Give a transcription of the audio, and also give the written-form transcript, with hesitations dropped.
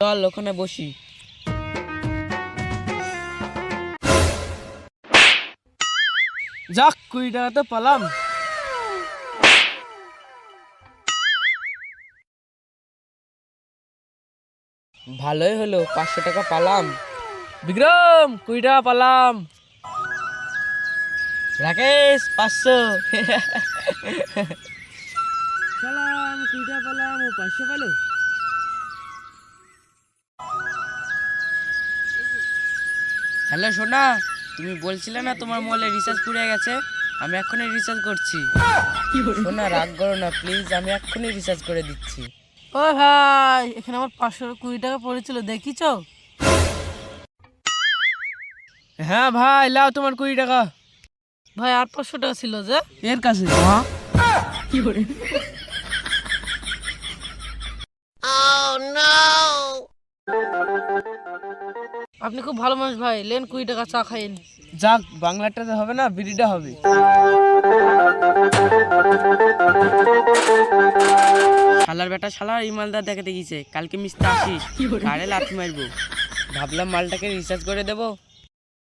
চল ওখানে বসি। যাক 20 টাকা তো পেলাম। ভালোই হলো, 500 টাকা পেলাম। বিক্রম 20 টাকা পেলাম। রাকেশ 500। সালাম 20 টাকা পেলাম, ও 500 পেলো। হ্যালো সোনা, তুমি বলছিলে না তোমার মোবাইলে রিচার্জ পুড়ে গেছে? আমি এক্ষুনি রিচার্জ করছি। সোনা রাগ করো না প্লিজ, আমি এক্ষুনি রিচার্জ করে দিচ্ছি। ও ভাই, এখানে আমার 520 টাকা পড়েছিল, দেখিছো? হ্যাঁ ভাই, লাও তোমার 20 টাকা। ভাই আর 500 টাকা ছিল যে এর কাছে। হ্যাঁ কি করে? আপনি খুব ভালো মানুষ ভাই, লেন 20 টাকা চা খাইন। যাক, বাংলাটাতে হবে না, বিড়িটা হবে। শালার বেটা শালার ইমালদার দেখাতে গেছে, কালকে মিস্ত্রি আসিস গাড়ে লাথি মারবো। ভাবলাম মালটাকে রিচার্জ করে দেবো,